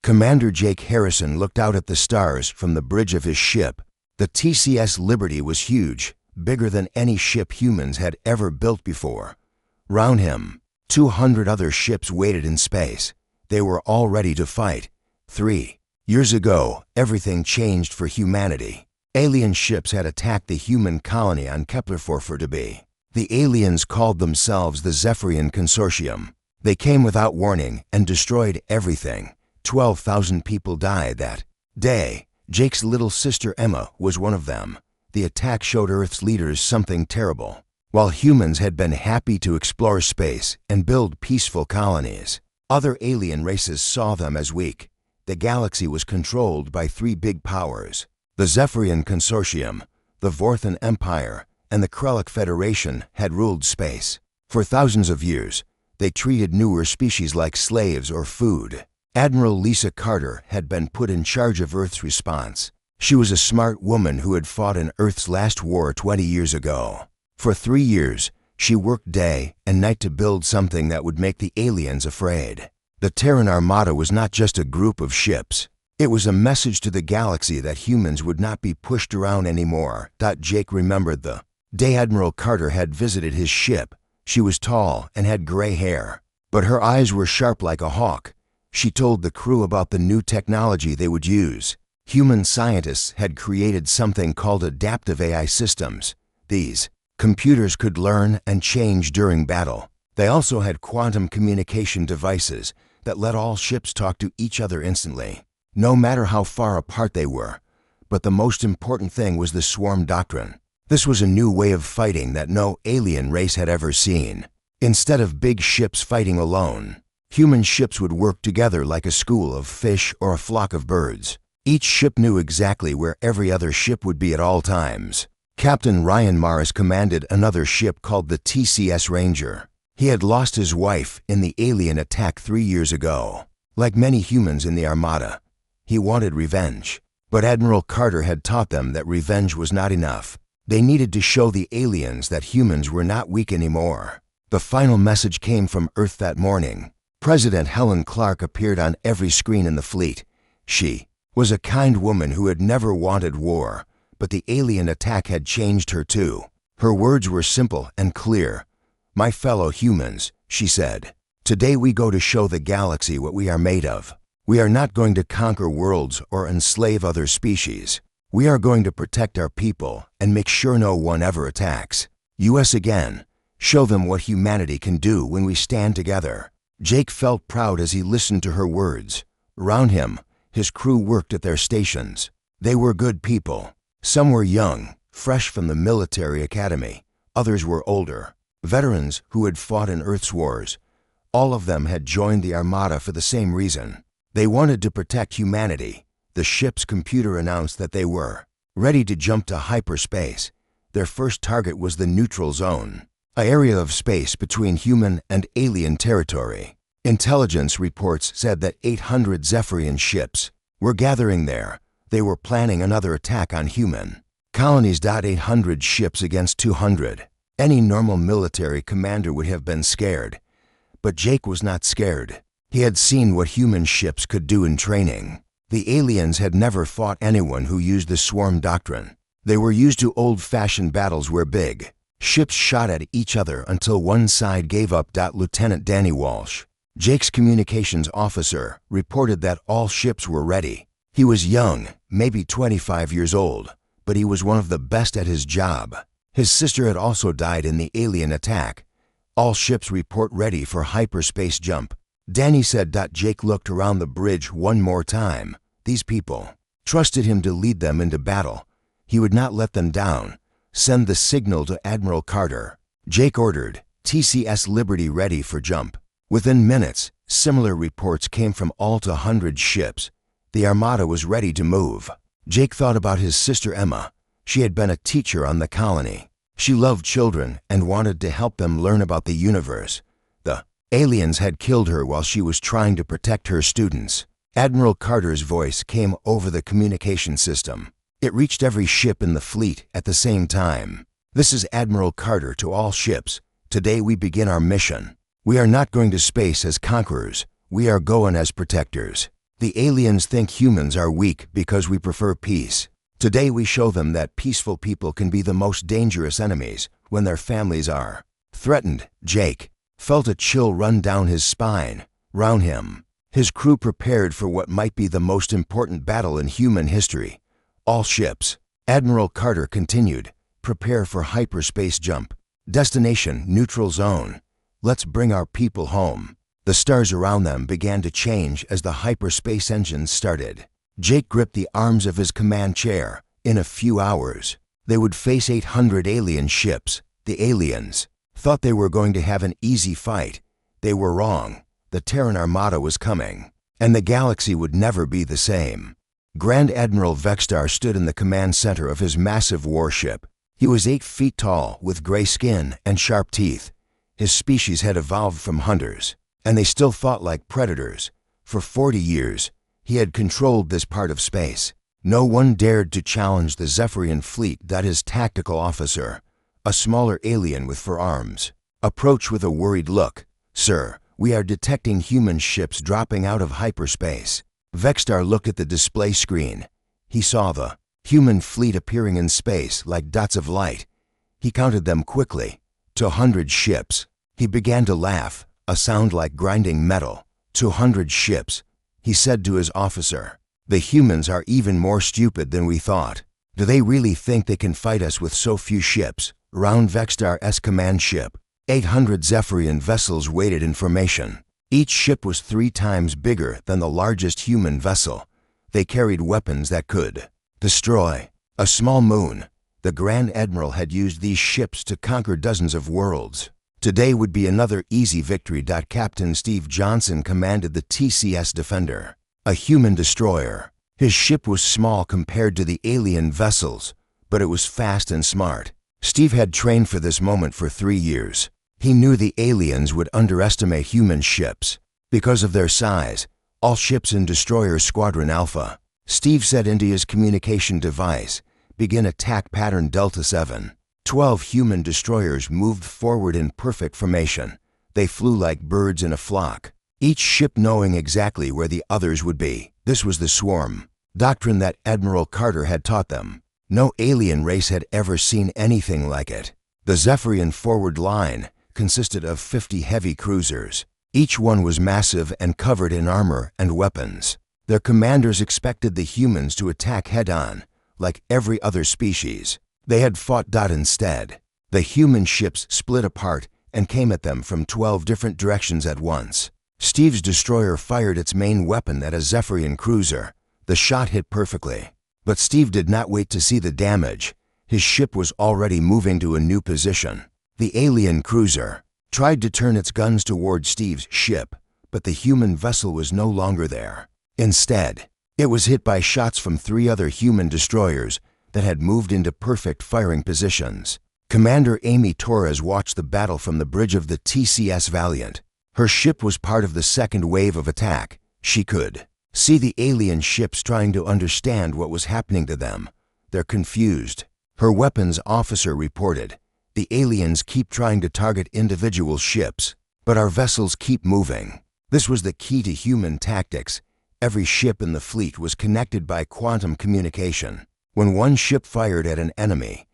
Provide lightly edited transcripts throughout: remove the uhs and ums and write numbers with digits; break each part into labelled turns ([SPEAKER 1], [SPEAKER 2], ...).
[SPEAKER 1] Commander Jake Harrison looked out at the stars from the bridge of his ship. The TCS Liberty was huge, bigger than any ship humans had ever built before. Round him, 200 other ships waited in space. They were all ready to fight. 3 years ago, everything changed for humanity. Alien ships had attacked the human colony on Kepler 4b. The aliens called themselves the Zephyrian Consortium. They came without warning and destroyed everything. 12,000 people died that day. Jake's little sister Emma was one of them. The attack showed Earth's leaders something terrible. While humans had been happy to explore space and build peaceful colonies, other alien races saw them as weak. The galaxy was controlled by 3 big powers: the Zephyrian Consortium, the Vorthan Empire, and the Krellic Federation had ruled space. For thousands of years, they treated newer species like slaves or food. Admiral Lisa Carter had been put in charge of Earth's response. She was a smart woman who had fought in Earth's last war 20 years ago. For 3 years, she worked day and night to build something that would make the aliens afraid. The Terran Armada was not just a group of ships. It was a message to the galaxy that humans would not be pushed around anymore. Jake remembered the day Admiral Carter had visited his ship. She was tall and had gray hair, but her eyes were sharp like a hawk. She told the crew about the new technology they would use. Human scientists had created something called adaptive AI systems. These computers could learn and change during battle. They also had quantum communication devices that let all ships talk to each other instantly, no matter how far apart they were. But the most important thing was the swarm doctrine. This was a new way of fighting that no alien race had ever seen. Instead of big ships fighting alone, human ships would work together like a school of fish or a flock of birds. Each ship knew exactly where every other ship would be at all times. Captain Ryan Morris commanded another ship called the TCS Ranger. He had lost his wife in the alien attack 3 years ago. Like many humans in the Armada, he wanted revenge. But Admiral Carter had taught them that revenge was not enough. They needed to show the aliens that humans were not weak anymore. The final message came from Earth that morning. President Helen Clark appeared on every screen in the fleet. She was a kind woman who had never wanted war, but the alien attack had changed her too. Her words were simple and clear. "My fellow humans," she said, "today we go to show the galaxy what we are made of. We are not going to conquer worlds or enslave other species. We are going to protect our people and make sure no one ever attacks. US again, show them what humanity can do when we stand together." Jake felt proud as he listened to her words. Around him, his crew worked at their stations. They were good people. Some were young, fresh from the military academy. Others were older, veterans who had fought in Earth's wars. All of them had joined the Armada for the same reason. They wanted to protect humanity. The ship's computer announced that they were ready to jump to hyperspace. Their first target was the neutral zone, an area of space between human and alien territory. Intelligence reports said that 800 Zephyrian ships were gathering there. They were planning another attack on human colonies. 800 ships against 200. Any normal military commander would have been scared. But Jake was not scared. He had seen what human ships could do in training. The aliens had never fought anyone who used the swarm doctrine. They were used to old-fashioned battles where big ships shot at each other until one side gave up. Lieutenant Danny Walsh, Jake's communications officer, reported that all ships were ready. He was young, maybe 25 years old, but he was one of the best at his job. His sister had also died in the alien attack. All ships report ready for hyperspace jump. Danny said. Jake looked around the bridge one more time. These people trusted him to lead them into battle. He would not let them down. Send the signal to Admiral Carter. Jake ordered, TCS Liberty ready for jump. Within minutes, similar reports came from all 100 ships. The Armada was ready to move. Jake thought about his sister Emma. She had been a teacher on the colony. She loved children and wanted to help them learn about the universe. The aliens had killed her while she was trying to protect her students. Admiral Carter's voice came over the communication system. It reached every ship in the fleet at the same time. "This is Admiral Carter to all ships. Today we begin our mission. We are not going to space as conquerors. We are going as protectors. The aliens think humans are weak because we prefer peace. Today we show them that peaceful people can be the most dangerous enemies when their families are threatened. Jake felt a chill run down his spine. Round him, his crew prepared for what might be the most important battle in human history. All ships. Admiral Carter continued. Prepare for hyperspace jump. Destination, neutral zone. Let's bring our people home. The stars around them began to change as the hyperspace engines started. Jake gripped the arms of his command chair. In a few hours, they would face 800 alien ships. The aliens thought they were going to have an easy fight. They were wrong. The Terran Armada was coming, and the galaxy would never be the same. Grand Admiral Vextar stood in the command center of his massive warship. He was 8 feet tall, with gray skin and sharp teeth. His species had evolved from hunters, and they still fought like predators. For 40 years, he had controlled this part of space. No one dared to challenge the Zephyrian fleet. His tactical officer, a smaller alien with forearms, approached with a worried look. Sir, we are detecting human ships dropping out of hyperspace. Vextar looked at the display screen. He saw the human fleet appearing in space like dots of light. He counted them quickly. 200 ships. He began to laugh, a sound like grinding metal. 200 ships, he said to his officer. The humans are even more stupid than we thought. Do they really think they can fight us with so few ships? Round Vextar's command ship, 800 Zephyrian vessels waited in formation. Each ship was 3 times bigger than the largest human vessel. They carried weapons that could destroy a small moon. The Grand Admiral had used these ships to conquer dozens of worlds. Today would be another easy victory. Captain Steve Johnson commanded the TCS Defender, a human destroyer. His ship was small compared to the alien vessels, but it was fast and smart. Steve had trained for this moment for 3 years. He knew the aliens would underestimate human ships. Because of their size, all ships in Destroyer Squadron Alpha. Steve said into his communication device, begin attack pattern Delta 7. 12 human destroyers moved forward in perfect formation. They flew like birds in a flock, each ship knowing exactly where the others would be. This was the swarm doctrine that Admiral Carter had taught them. No alien race had ever seen anything like it. The Zephyrian forward line consisted of 50 heavy cruisers. Each one was massive and covered in armor and weapons. Their commanders expected the humans to attack head-on, like every other species. They had fought. Instead, the human ships split apart and came at them from 12 different directions at once. Steve's destroyer fired its main weapon at a Zephyrian cruiser. The shot hit perfectly. But Steve did not wait to see the damage. His ship was already moving to a new position. The alien cruiser tried to turn its guns toward Steve's ship, but the human vessel was no longer there. Instead, it was hit by shots from 3 other human destroyers that had moved into perfect firing positions. Commander Amy Torres watched the battle from the bridge of the TCS Valiant. Her ship was part of the second wave of attack. She could see the alien ships trying to understand what was happening to them. They're confused. Her weapons officer reported, the aliens keep trying to target individual ships, but our vessels keep moving. This was the key to human tactics. Every ship in the fleet was connected by quantum communication. When one ship fired at an enemy,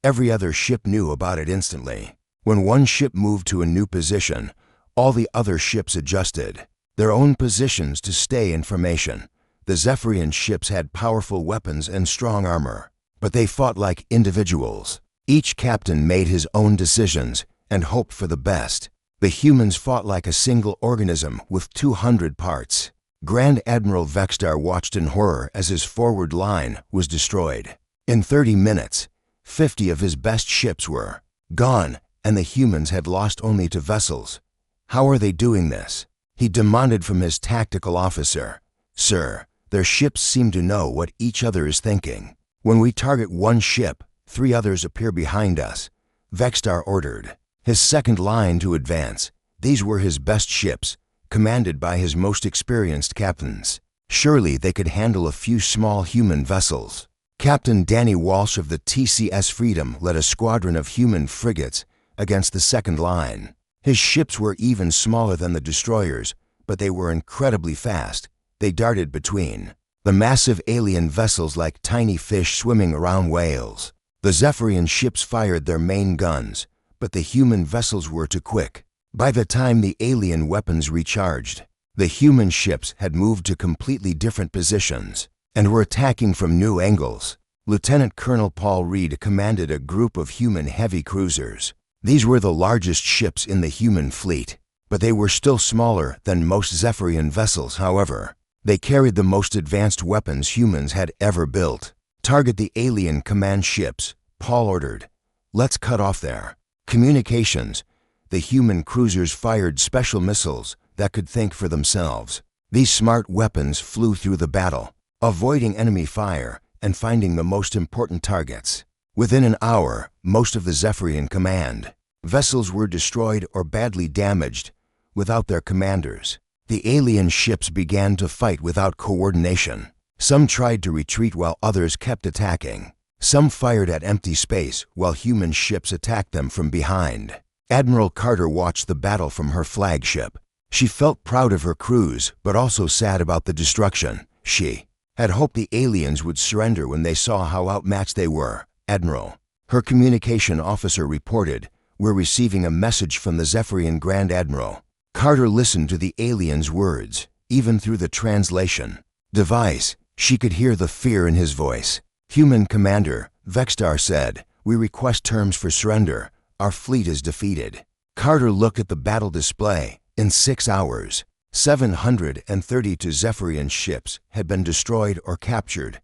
[SPEAKER 1] every other ship knew about it instantly. When one ship moved to a new position, all the other ships adjusted their own positions to stay in formation. The Zephyrian ships had powerful weapons and strong armor, but they fought like individuals. Each captain made his own decisions and hoped for the best. The humans fought like a single organism with 200 parts. Grand Admiral Vextar watched in horror as his forward line was destroyed. In 30 minutes, 50 of his best ships were gone, and the humans had lost only 2 vessels. How are they doing this? He demanded from his tactical officer. Sir, their ships seem to know what each other is thinking. When we target one ship, 3 others appear behind us. Vextar ordered his second line to advance. These were his best ships, commanded by his most experienced captains. Surely they could handle a few small human vessels. Captain Danny Walsh of the TCS Freedom led a squadron of human frigates against the second line. His ships were even smaller than the destroyers, but they were incredibly fast. they darted between. The massive alien vessels like tiny fish swimming around whales. The Zephyrian ships fired their main guns, but the human vessels were too quick. By the time the alien weapons recharged, the human ships had moved to completely different positions and were attacking from new angles. Lieutenant Colonel Paul Reed commanded a group of human heavy cruisers. These were the largest ships in the human fleet, but they were still smaller than most Zephyrian vessels. However, they carried the most advanced weapons humans had ever built. "Target the alien command ships," Paul ordered. "Let's cut off their communications." The human cruisers fired special missiles that could think for themselves. These smart weapons flew through the battle, avoiding enemy fire and finding the most important targets. Within an hour, most of the Zephyrian command vessels were destroyed or badly damaged without their commanders. The alien ships began to fight without coordination. Some tried to retreat while others kept attacking. Some fired at empty space while human ships attacked them from behind. Admiral Carter watched the battle from her flagship. She felt proud of her crews, but also sad about the destruction. She had hoped the aliens would surrender when they saw how outmatched they were. "Admiral," her communication officer reported, "we're receiving a message from the Zephyrian Grand Admiral." Carter listened to the alien's words, even through the translation device. She could hear the fear in his voice. "Human Commander," Vextar said, "we request terms for surrender. Our fleet is defeated." Carter looked at the battle display. In 6 hours, 732 Zephyrian ships had been destroyed or captured.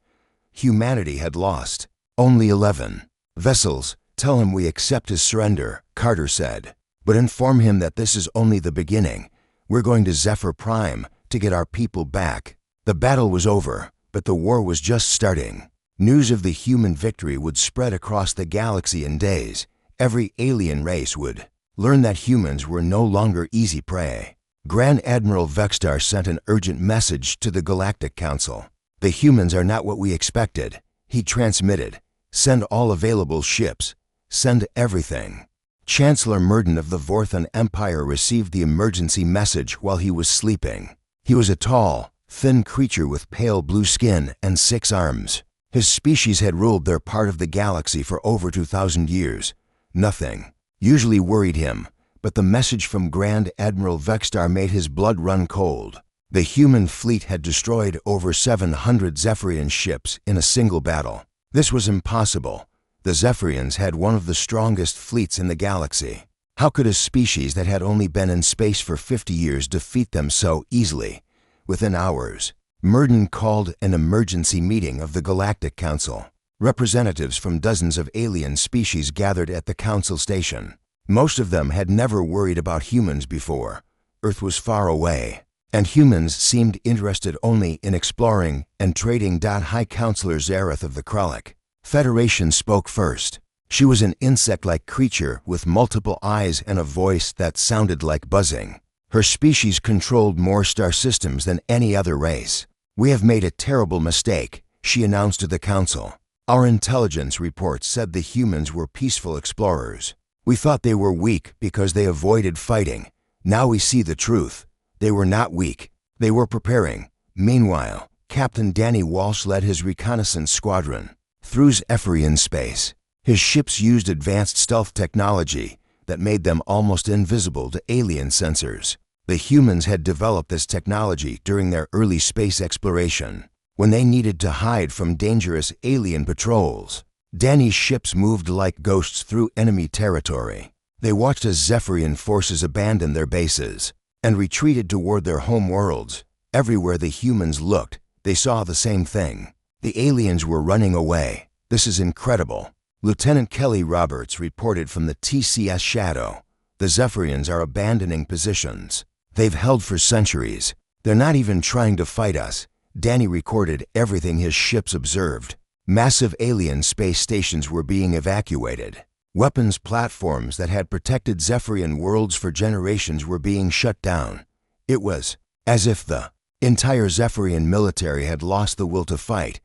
[SPEAKER 1] Humanity had lost only 11 vessels. "Tell him we accept his surrender," Carter said. "But inform him that this is only the beginning. We're going to Zephyr Prime to get our people back." The battle was over, but the war was just starting. News of the human victory would spread across the galaxy in days. Every alien race would learn that humans were no longer easy prey. Grand Admiral Vextar sent an urgent message to the Galactic Council. "The humans are not what we expected," he transmitted. "Send all available ships. Send everything." Chancellor Murden of the Vorthon Empire received the emergency message while he was sleeping. He was a tall, thin creature with pale blue skin and 6 arms. His species had ruled their part of the galaxy for over 2,000 years. Nothing usually worried him, but the message from Grand Admiral Vextar made his blood run cold. The human fleet had destroyed over 700 Zephyrian ships in a single battle. This was impossible. The Zephyrians had one of the strongest fleets in the galaxy. How could a species that had only been in space for 50 years defeat them so easily? Within hours, Murden called an emergency meeting of the Galactic Council. Representatives from dozens of alien species gathered at the council station. Most of them had never worried about humans before. Earth was far away, and humans seemed interested only in exploring and trading. High Counselor Zareth of the Kralik Federation spoke first. She was an insect-like creature with multiple eyes and a voice that sounded like buzzing. Her species controlled more star systems than any other race. "We have made a terrible mistake," she announced to the council. "Our intelligence reports said the humans were peaceful explorers. We thought they were weak because they avoided fighting. Now we see the truth. They were not weak. They were preparing." Meanwhile, Captain Danny Walsh led his reconnaissance squadron through Zephyrian space. His ships used advanced stealth technology that made them almost invisible to alien sensors. The humans had developed this technology during their early space exploration, when they needed to hide from dangerous alien patrols. Danny's ships moved like ghosts through enemy territory. They watched as Zephyrian forces abandoned their bases and retreated toward their home worlds. Everywhere the humans looked, they saw the same thing. The aliens were running away. "This is incredible," Lieutenant Kelly Roberts reported from the TCS Shadow. "The Zephyrians are abandoning positions they've held for centuries. They're not even trying to fight us." Danny recorded everything his ships observed. Massive alien space stations were being evacuated. Weapons platforms that had protected Zephyrian worlds for generations were being shut down. It was as if the entire Zephyrian military had lost the will to fight.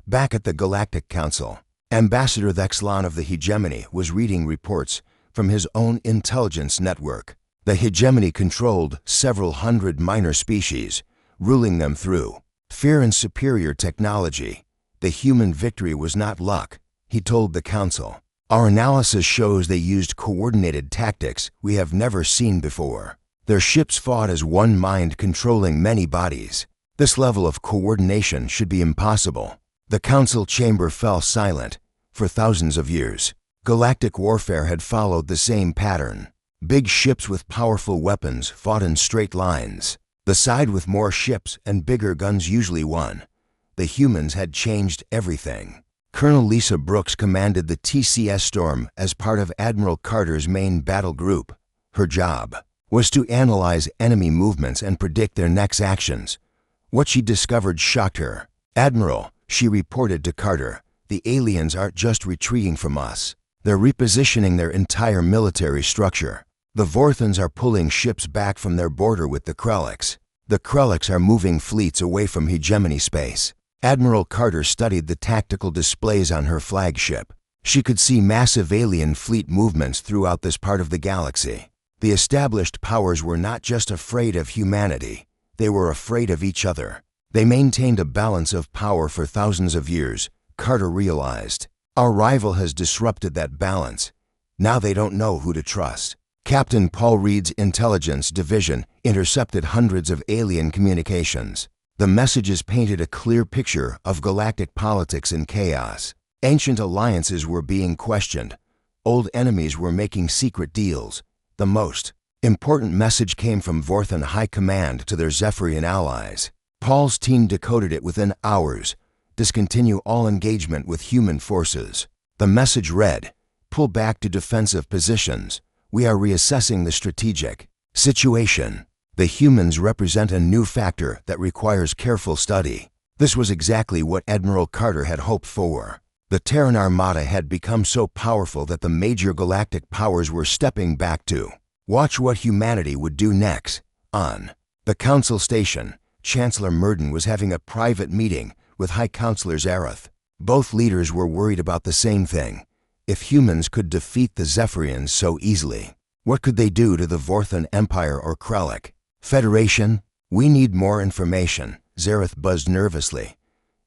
[SPEAKER 1] Back at the Galactic Council, Ambassador Thexlan of the Hegemony was reading reports from his own intelligence network. The Hegemony controlled several hundred minor species, ruling them through fear and superior technology. The human victory was not luck, he told the council. Our analysis shows they used coordinated tactics we have never seen before. Their ships fought as one mind controlling many bodies. This level of coordination should be impossible. The council chamber fell silent. For thousands of years, galactic warfare had followed the same pattern. Big ships with powerful weapons fought in straight lines. The side with more ships and bigger guns usually won. The humans had changed everything. Colonel Lisa Brooks commanded the TCS Storm as part of Admiral Carter's main battle group. Her job was to analyze enemy movements and predict their next actions. What she discovered shocked her. "Admiral," she reported to Carter, "the aliens aren't just retreating from us. They're repositioning their entire military structure. The Vorthons are pulling ships back from their border with the Krelliks. The Krelliks are moving fleets away from hegemony space." Admiral Carter studied the tactical displays on her flagship. She could see massive alien fleet movements throughout this part of the galaxy. The established powers were not just afraid of humanity, they were afraid of each other. They maintained a balance of power for thousands of years, Carter realized. Our rival has disrupted that balance. Now they don't know who to trust. Captain Paul Reed's intelligence division intercepted hundreds of alien communications. The messages painted a clear picture of galactic politics in chaos. Ancient alliances were being questioned. Old enemies were making secret deals. The most important message came from Vorthon High Command to their Zephyrian allies. Paul's team decoded it within hours. Discontinue all engagement with human forces. The message read, "Pull back to defensive positions. We are reassessing the strategic situation." The humans represent a new factor that requires careful study. This was exactly what Admiral Carter had hoped for. The Terran Armada had become so powerful that the major galactic powers were stepping back to watch what humanity would do next. On the council station, Chancellor Murden was having a private meeting with High Counselor Zareth. Both leaders were worried about the same thing. If humans could defeat the Zephyrians so easily, what could they do to the Vorthon Empire or Krellik? "Federation, we need more information," Zareth buzzed nervously.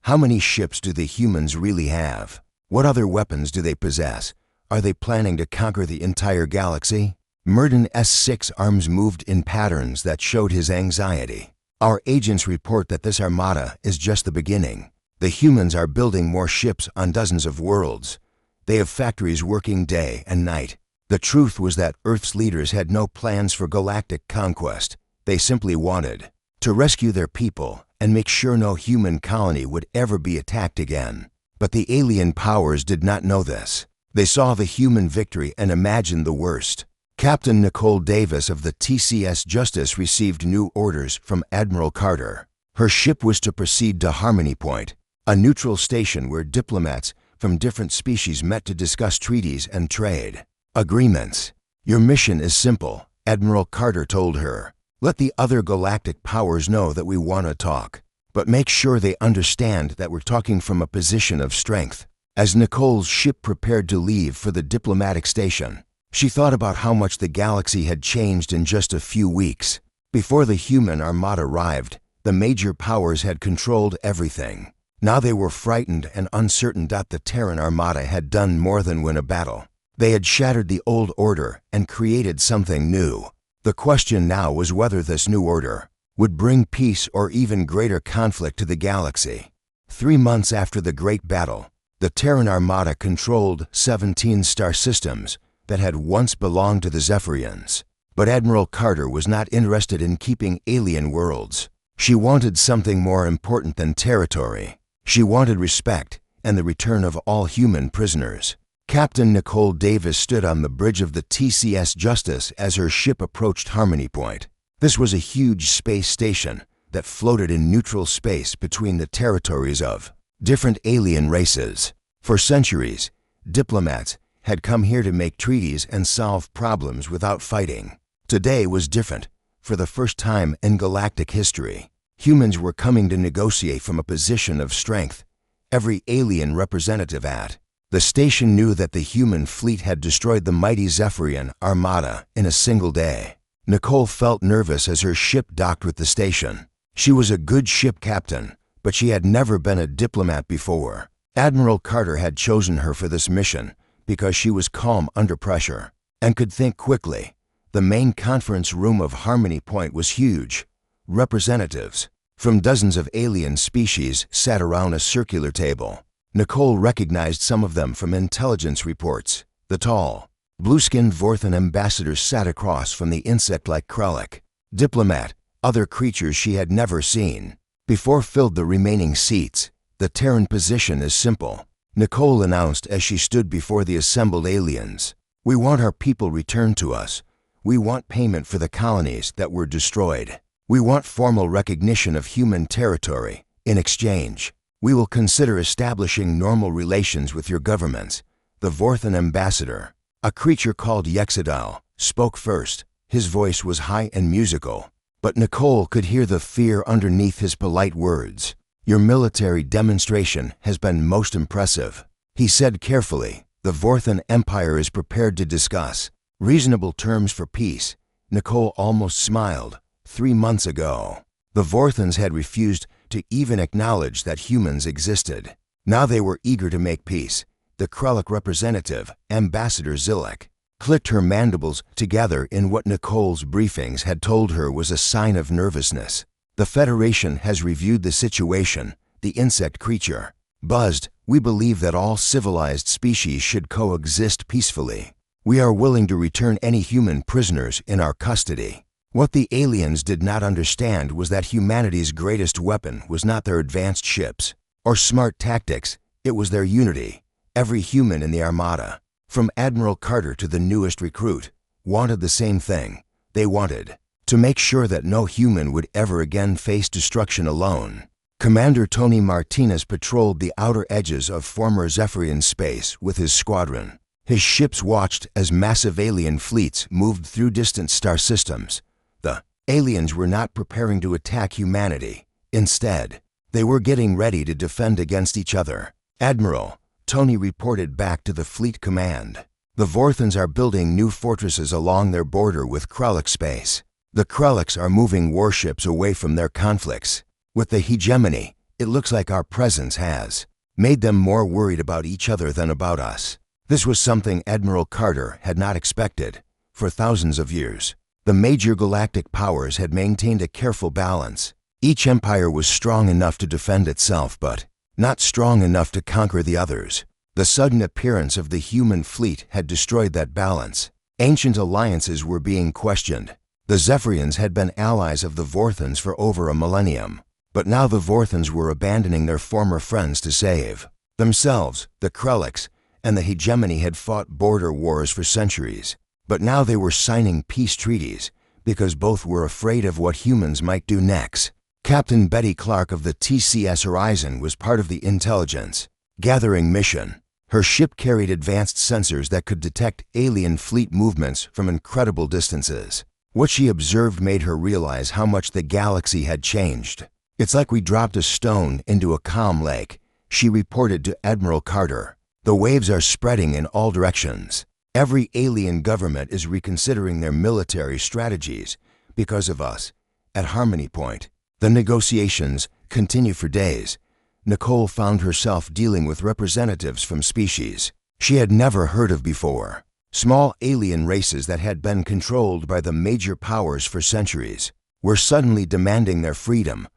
[SPEAKER 1] "How many ships do the humans really have? What other weapons do they possess? Are they planning to conquer the entire galaxy?" Murden's S6 arms moved in patterns that showed his anxiety. "Our agents report that this armada is just the beginning. The humans are building more ships on dozens of worlds. They have factories working day and night." The truth was that Earth's leaders had no plans for galactic conquest. They simply wanted to rescue their people and make sure no human colony would ever be attacked again. But the alien powers did not know this. They saw the human victory and imagined the worst. Captain Nicole Davis of the TCS Justice received new orders from Admiral Carter. Her ship was to proceed to Harmony Point, a neutral station where diplomats from different species met to discuss treaties and trade agreements. "Your mission is simple," Admiral Carter told her. "Let the other galactic powers know that we want to talk, but make sure they understand that we're talking from a position of strength." As Nicole's ship prepared to leave for the diplomatic station, she thought about how much the galaxy had changed in just a few weeks. Before the human armada arrived, the major powers had controlled everything. Now they were frightened and uncertain that the Terran Armada had done more than win a battle. They had shattered the old order and created something new. The question now was whether this new order would bring peace or even greater conflict to the galaxy. 3 months after the Great Battle, the Terran Armada controlled 17 star systems that had once belonged to the Zephyrians. But Admiral Carter was not interested in keeping alien worlds. She wanted something more important than territory. She wanted respect and the return of all human prisoners. Captain Nicole Davis stood on the bridge of the TCS Justice as her ship approached Harmony Point. This was a huge space station that floated in neutral space between the territories of different alien races. For centuries, diplomats had come here to make treaties and solve problems without fighting. Today was different. For the first time in galactic history, humans were coming to negotiate from a position of strength. Every alien representative at the station knew that the human fleet had destroyed the mighty Zephyrian Armada in a single day. Nicole felt nervous as her ship docked with the station. She was a good ship captain, but she had never been a diplomat before. Admiral Carter had chosen her for this mission because she was calm under pressure and could think quickly. The main conference room of Harmony Point was huge. Representatives from dozens of alien species sat around a circular table. Nicole recognized some of them from intelligence reports. The tall, blue-skinned Vorthan ambassadors sat across from the insect-like Kralik. Diplomat, other creatures she had never seen. Before filled the remaining seats. The Terran position is simple, Nicole announced as she stood before the assembled aliens. We want our people returned to us. We want payment for the colonies that were destroyed. We want formal recognition of human territory. In exchange, we will consider establishing normal relations with your governments. The Vorthan ambassador, a creature called Yexadal, spoke first. His voice was high and musical, but Nicole could hear the fear underneath his polite words. Your military demonstration has been most impressive, he said carefully. The Vorthan Empire is prepared to discuss reasonable terms for peace. Nicole almost smiled. 3 months ago, the Vorthans had refused to even acknowledge that humans existed. Now they were eager to make peace. The Kralik representative, Ambassador Zilek, clicked her mandibles together in what Nicole's briefings had told her was a sign of nervousness. The Federation has reviewed the situation, the insect creature buzzed. We believe that all civilized species should coexist peacefully. We are willing to return any human prisoners in our custody. What the aliens did not understand was that humanity's greatest weapon was not their advanced ships or smart tactics, it was their unity. Every human in the Armada, from Admiral Carter to the newest recruit, wanted the same thing. They wanted to make sure that no human would ever again face destruction alone. Commander Tony Martinez patrolled the outer edges of former Zephyrian space with his squadron. His ships watched as massive alien fleets moved through distant star systems. The aliens were not preparing to attack humanity. Instead, they were getting ready to defend against each other. Admiral, Tony reported back to the fleet command. The Vorthans are building new fortresses along their border with Kralik space. The Kraliks are moving warships away from their conflicts. With the hegemony, it looks like our presence has made them more worried about each other than about us. This was something Admiral Carter had not expected. For thousands of years, the major galactic powers had maintained a careful balance. Each empire was strong enough to defend itself, but not strong enough to conquer the others. The sudden appearance of the human fleet had destroyed that balance. Ancient alliances were being questioned. The Zephyrians had been allies of the Vorthans for over a millennium, but now the Vorthans were abandoning their former friends to save themselves. The Kraliks and the hegemony had fought border wars for centuries, but now they were signing peace treaties because both were afraid of what humans might do next. Captain Betty Clark of the TCS Horizon was part of the intelligence gathering mission. Her ship carried advanced sensors that could detect alien fleet movements from incredible distances. What she observed made her realize how much the galaxy had changed. It's like we dropped a stone into a calm lake, she reported to Admiral Carter. The waves are spreading in all directions. Every alien government is reconsidering their military strategies because of us. At Harmony Point, the negotiations continue for days. Nicole found herself dealing with representatives from species she had never heard of before. Small alien races that had been controlled by the major powers for centuries were suddenly demanding their freedom.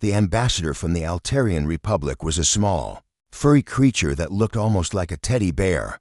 [SPEAKER 1] The ambassador from the Altarian Republic was a small, furry creature that looked almost like a teddy bear,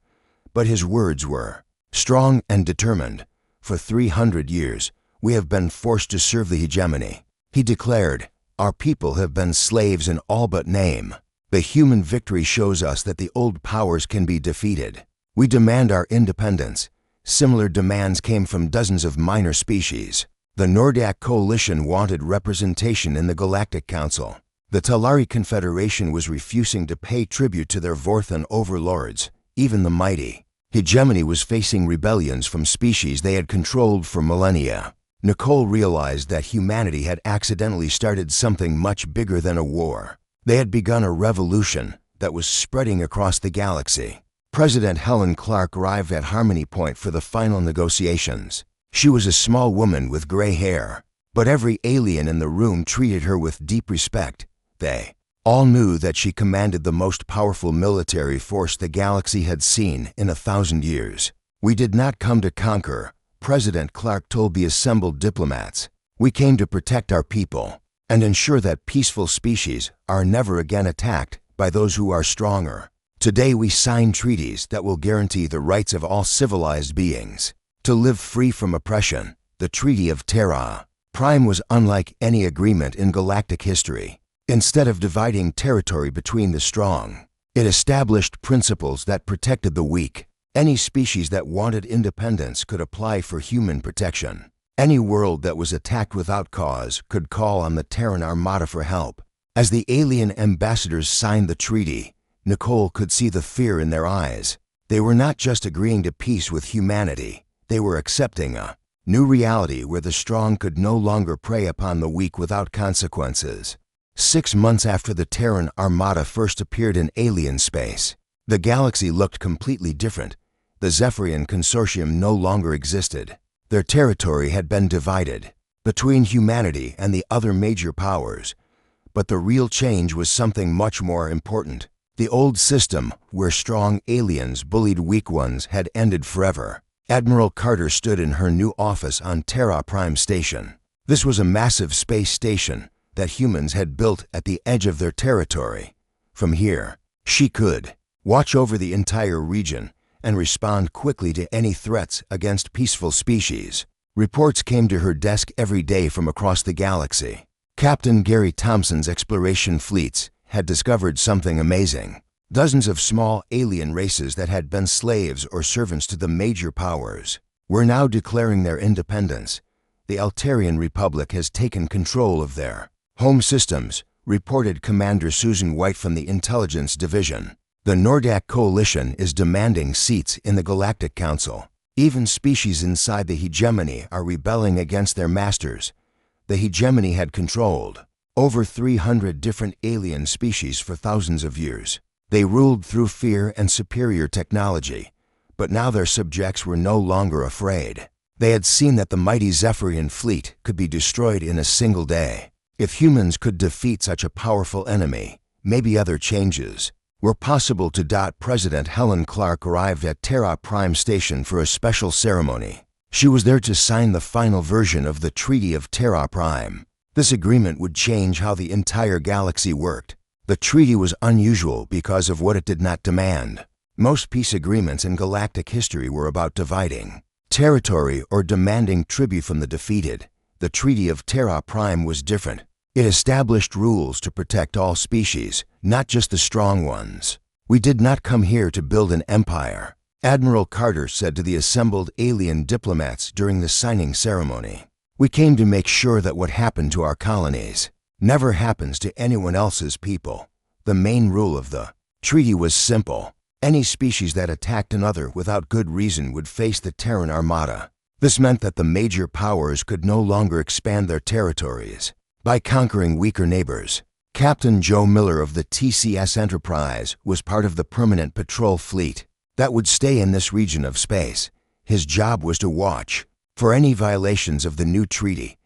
[SPEAKER 1] but his words were strong and determined. For 300 years, we have been forced to serve the hegemony, he declared. Our people have been slaves in all but name. The human victory shows us that the old powers can be defeated. We demand our independence. Similar demands came from dozens of minor species. The Nordak Coalition wanted representation in the Galactic Council. The Talari Confederation was refusing to pay tribute to their Vorthan overlords, even the mighty. Hegemony was facing rebellions from species they had controlled for millennia. Nicole realized that humanity had accidentally started something much bigger than a war. They had begun a revolution that was spreading across the galaxy. President Helen Clark arrived at Harmony Point for the final negotiations. She was a small woman with gray hair, But every alien in the room treated her with deep respect. They all knew that she commanded the most powerful military force the galaxy had seen in 1,000 years. "We did not come to conquer," President Clark told the assembled diplomats. "We came to protect our people and ensure that peaceful species are never again attacked by those who are stronger. Today we sign treaties that will guarantee the rights of all civilized beings to live free from oppression." The Treaty of Terran Prime was unlike any agreement in galactic history. Instead of dividing territory between the strong, it established principles that protected the weak. Any species that wanted independence could apply for human protection. Any world that was attacked without cause could call on the Terran Armada for help. As the alien ambassadors signed the treaty, Nicole could see the fear in their eyes. They were not just agreeing to peace with humanity, they were accepting a new reality where the strong could no longer prey upon the weak without consequences. 6 months after the Terran Armada first appeared in alien space, the galaxy looked completely different. The Zephyrian Consortium no longer existed. Their territory had been divided between humanity and the other major powers. But the real change was something much more important. The old system, where strong aliens bullied weak ones, had ended forever. Admiral Carter stood in her new office on Terra Prime Station. This was a massive space station that humans had built at the edge of their territory. From here, she could watch over the entire region and respond quickly to any threats against peaceful species. Reports came to her desk every day from across the galaxy. Captain Gary Thompson's exploration fleets had discovered something amazing. Dozens of small alien races that had been slaves or servants to the major powers were now declaring their independence. The Altarian Republic has taken control of their home systems, reported Commander Susan White from the Intelligence Division. The Nordak Coalition is demanding seats in the Galactic Council. Even species inside the hegemony are rebelling against their masters. The hegemony had controlled over 300 different alien species for thousands of years. They ruled through fear and superior technology, but now their subjects were no longer afraid. They had seen that the mighty Zephyrian fleet could be destroyed in a single day. If humans could defeat such a powerful enemy, maybe other changes were possible. President Helen Clark arrived at Terra Prime Station for a special ceremony. She was there to sign the final version of the Treaty of Terra Prime. This agreement would change how the entire galaxy worked. The treaty was unusual because of what it did not demand. Most peace agreements in galactic history were about dividing territory or demanding tribute from the defeated. The Treaty of Terra Prime was different. It established rules to protect all species, not just the strong ones. "We did not come here to build an empire," Admiral Carter said to the assembled alien diplomats during the signing ceremony. "We came to make sure that what happened to our colonies never happens to anyone else's people." The main rule of the treaty was simple. Any species that attacked another without good reason would face the Terran Armada. This meant that the major powers could no longer expand their territories by conquering weaker neighbors. Captain Joe Miller of the TCS Enterprise was part of the permanent patrol fleet that would stay in this region of space. His job was to watch for any violations of the new treaty.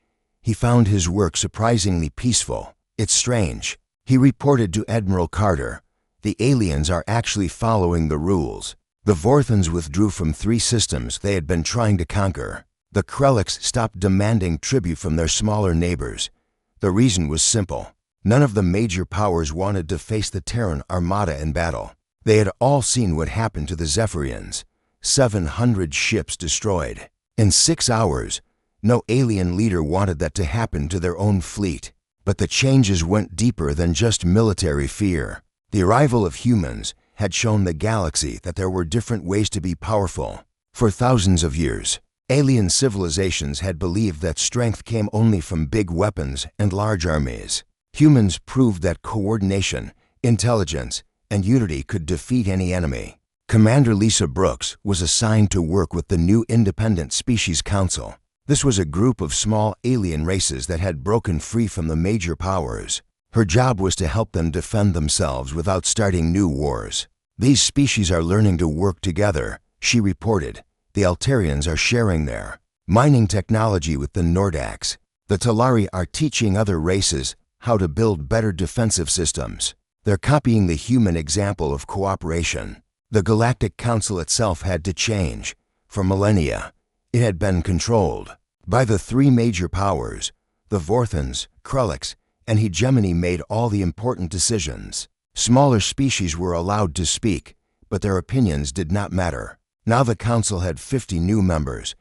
[SPEAKER 1] He found his work surprisingly peaceful. "It's strange," he reported to Admiral Carter. "The aliens are actually following the rules." The Vorthans withdrew from 3 systems they had been trying to conquer. The Krelliks stopped demanding tribute from their smaller neighbors. The reason was simple. None of the major powers wanted to face the Terran Armada in battle. They had all seen what happened to the Zephyrians. 700 ships destroyed in 6 hours. No alien leader wanted that to happen to their own fleet. But the changes went deeper than just military fear. The arrival of humans had shown the galaxy that there were different ways to be powerful. For thousands of years, alien civilizations had believed that strength came only from big weapons and large armies. Humans proved that coordination, intelligence, and unity could defeat any enemy. Commander Lisa Brooks was assigned to work with the new Independent Species Council. This was a group of small alien races that had broken free from the major powers. Her job was to help them defend themselves without starting new wars. "These species are learning to work together," she reported. "The Altarians are sharing their mining technology with the Nordaks. The Talari are teaching other races how to build better defensive systems. They're copying the human example of cooperation. The Galactic Council itself had to change. For millennia, it had been controlled by the three major powers. The Vorthons, Krulix, and Hegemony made all the important decisions. Smaller species were allowed to speak, but their opinions did not matter. Now the Council had 50 new members.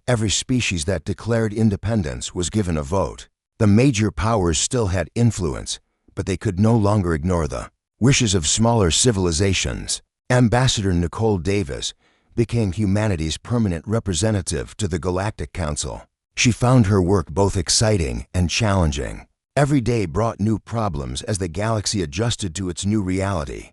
[SPEAKER 1] Every species that declared independence was given a vote. The major powers still had influence, but they could no longer ignore the wishes of smaller civilizations. Ambassador Nicole Davis became humanity's permanent representative to the Galactic Council. She found her work both exciting and challenging. Every day brought new problems as the galaxy adjusted to its new reality.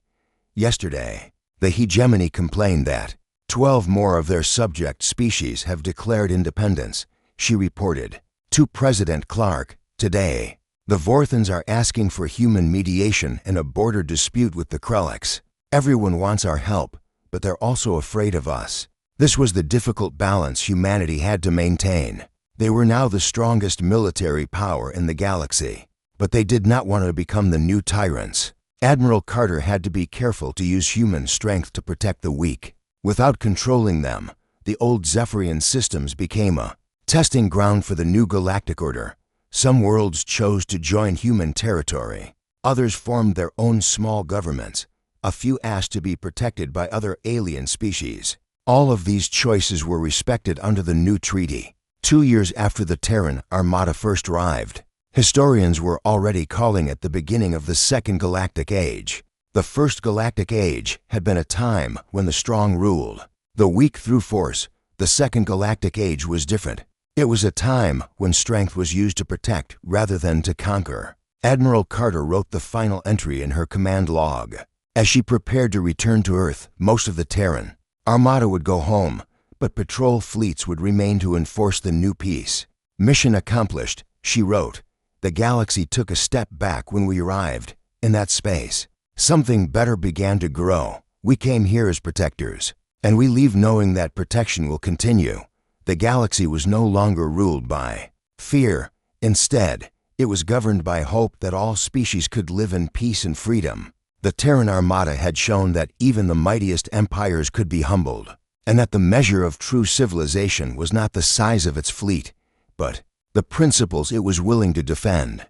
[SPEAKER 1] Yesterday, the Hegemony complained that 12 more of their subject species have declared independence, she reported to President Clark. Today, the Vorthons are asking for human mediation in a border dispute with the Krulix. Everyone wants our help, but they're also afraid of us. This was the difficult balance humanity had to maintain. They were now the strongest military power in the galaxy, but they did not want to become the new tyrants. Admiral Carter had to be careful to use human strength to protect the weak. Without controlling them, the old Zephyrian systems became a testing ground for the new galactic order. Some worlds chose to join human territory. Others formed their own small governments. A few asked to be protected by other alien species. All of these choices were respected under the new treaty. 2 years after the Terran Armada first arrived, historians were already calling it the beginning of the Second Galactic Age. The First Galactic Age had been a time when the strong ruled. The weak through force. The Second Galactic Age was different. It was a time when strength was used to protect rather than to conquer. Admiral Carter wrote the final entry in her command log. As she prepared to return to Earth, most of the Terran Armada would go home, but patrol fleets would remain to enforce the new peace. Mission accomplished, she wrote. The galaxy took a step back when we arrived. In that space, something better began to grow. We came here as protectors, and we leave knowing that protection will continue. The galaxy was no longer ruled by fear. Instead, it was governed by hope that all species could live in peace and freedom. The Terran Armada had shown that even the mightiest empires could be humbled, and that the measure of true civilization was not the size of its fleet, but the principles it was willing to defend.